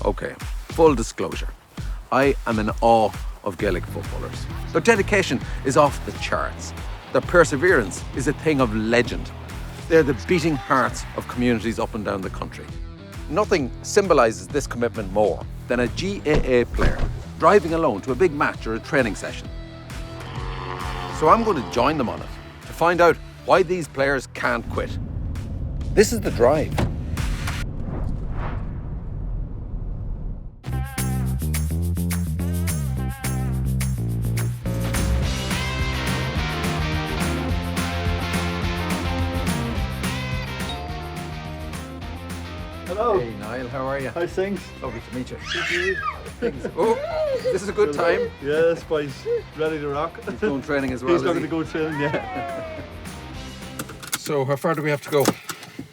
Okay, full disclosure. I am in awe of Gaelic footballers. Their dedication is off the charts. Their perseverance is a thing of legend. They're the beating hearts of communities up and down the country. Nothing symbolises this commitment more than a GAA player driving alone to a big match or a training session. So I'm going to join them on it to find out why these players can't quit. This is The Drive. Hello. Hey Niall, how are you? How's things? Lovely to meet you. Oh, this is a good time. Yes, boys. Ready to rock. He's going training as well. He's looking to go training, yeah. So how far do we have to go?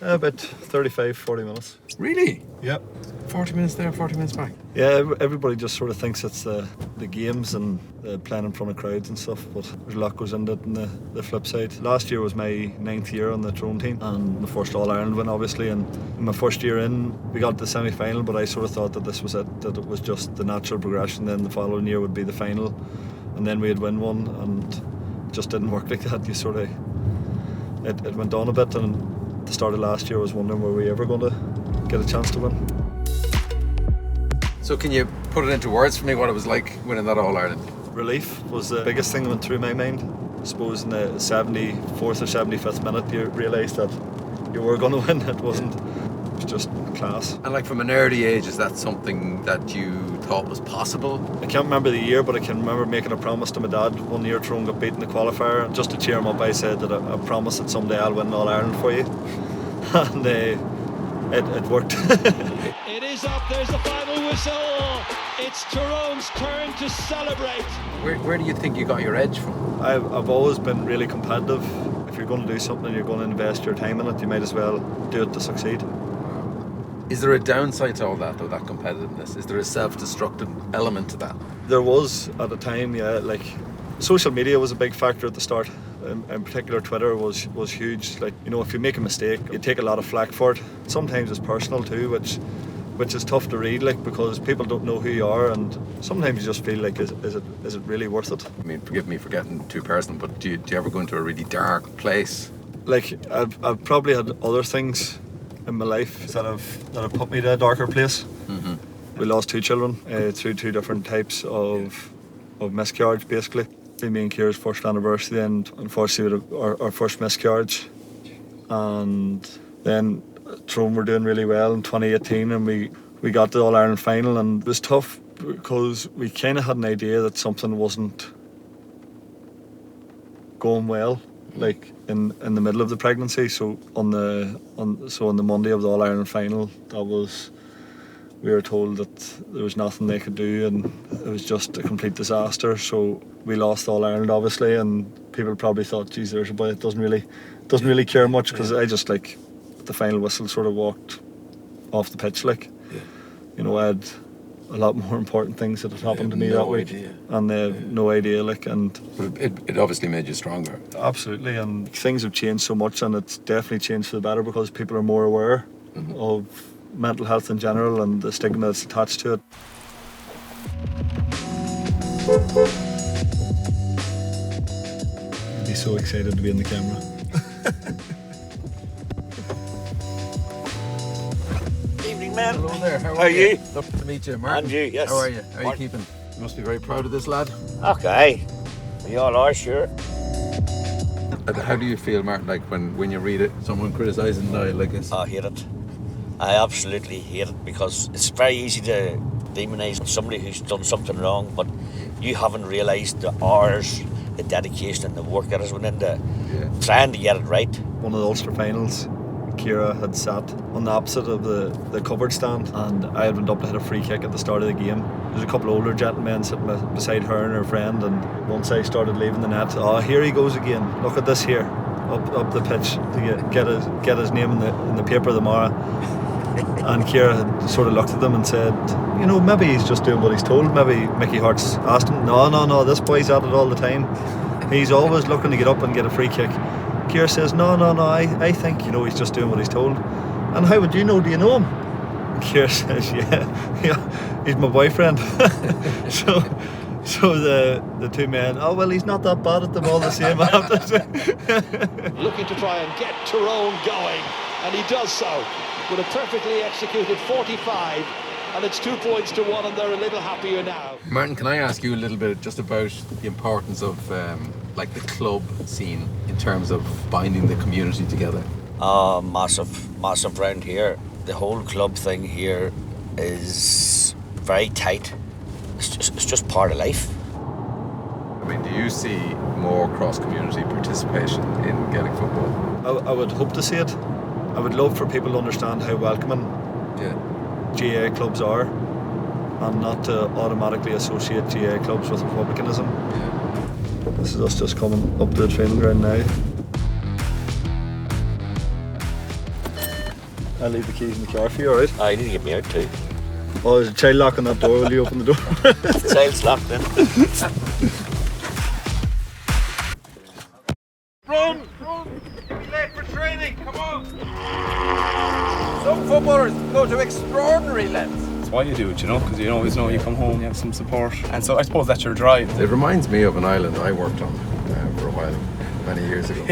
About 35, 40 minutes. Really? Yep. 40 minutes there, 40 minutes back. Yeah, everybody just sort of thinks it's the games and playing in front of crowds and stuff, but there's a lot goes into it on the flip side. Last year was my 9th year on the Tyrone team and my first All-Ireland win, obviously, and in my first year in, we got to the semi-final, but I sort of thought that this was it, that it was just the natural progression. Then the following year would be the final, and then we'd win one, and it just didn't work like that. You sort of, it went on a bit, and at the start of last year I was wondering, were we ever going to get a chance to win? So can you put it into words for me what it was like winning that All-Ireland? Relief was the biggest thing that went through my mind. I suppose in the 74th or 75th minute you realised that you were going to win. It was just class. And like from an early age, is that something that you thought was possible? I can't remember the year, but I can remember making a promise to my dad one year Tyrone got beaten in the qualifier, and just to cheer him up I said that I promise that someday I'll win All-Ireland for you. And it worked. It is up, there's the final whistle. It's Tyrone's turn to celebrate. Where do you think you got your edge from? I've always been really competitive. If you're going to do something and you're going to invest your time in it, you might as well do it to succeed. Is there a downside to all that, though, that competitiveness? Is there a self-destructive element to that? There was at the time, yeah. Like, social media was a big factor at the start. In particular, Twitter was huge. Like, you know, if you make a mistake, you take a lot of flack for it. Sometimes it's personal too, which is tough to read, like, because people don't know who you are, and sometimes you just feel like, is it really worth it? I mean, forgive me for getting too personal, but do you ever go into a really dark place? Like, I've probably had other things in my life that have put me to a darker place. Mm-hmm. We lost 2 children through 2 different types of miscarriage, basically. Me and Ciara's first anniversary, and unfortunately our first miscarriage. And then Tyrone were doing really well in 2018, and we got the All-Ireland final, and it was tough because we kind of had an idea that something wasn't going well, like in the middle of the pregnancy. So on the Monday of the All-Ireland final, we were told that there was nothing they could do, and it was just a complete disaster. So we lost All-Ireland, obviously, and people probably thought, geez, there's a boy that doesn't really care much, because I just, like, the final whistle sort of walked off the pitch, like. Yeah. You know, I had a lot more important things that had happened to me that week, and they had no idea, like. And but it obviously made you stronger. Absolutely, and things have changed so much, and it's definitely changed for the better because people are more aware of mental health in general and the stigma that's attached to it. I'd be so excited to be in the camera. Evening, man. Hello there, how are you? Lovely to meet you, Martin. And you, yes. How are you? How are you keeping? You must be very proud of this lad. Okay. We all are, sure. How do you feel, Martin, like when you read it, someone criticising Niall like this? I hate it. I absolutely hate it, because it's very easy to demonise somebody who's done something wrong, but you haven't realised the hours, the dedication and the work that has went into trying to get it right. One of the Ulster finals, Ciara had sat on the opposite of the covered stand, and I had went up to hit a free kick at the start of the game. There's a couple of older gentlemen sitting beside her and her friend, and once I started leaving the net, here he goes again, look at this here, up the pitch to get his name in the paper tomorrow. And Ciara had sort of looked at them and said, you know, maybe he's just doing what he's told. Maybe Mickey Hart's asked him. No, this boy's at it all the time. He's always looking to get up and get a free kick. Ciara says, no, I think, you know, he's just doing what he's told. And how would you know? Do you know him? Keir says, yeah, he's my boyfriend. So the two men, oh well, he's not that bad at them all the same. I have to say. Looking to try and get Tyrone going, and he does so with a perfectly executed 45, and it's 2 points to 1, and they're a little happier now. Martin, can I ask you a little bit just about the importance of like the club scene in terms of binding the community together? Massive round here. The whole club thing here is very tight. It's just part of life. I mean, do you see more cross-community participation in Gaelic football? I would hope to see it. I would love for people to understand how welcoming GAA clubs are, and not to automatically associate GAA clubs with republicanism. Yeah. This is us just coming up to the training ground now. I'll leave the keys in the car for you, alright? You need to get me out too. Oh, there's a child lock on that door. Will you open the door? The child's locked in. Run! You'll be late for training, come on! Some footballers go to extraordinary lengths. That's why you do it, you know, because you always know you come home, you have some support. And so I suppose that's your drive. It reminds me of an island I worked on for a while, many years ago.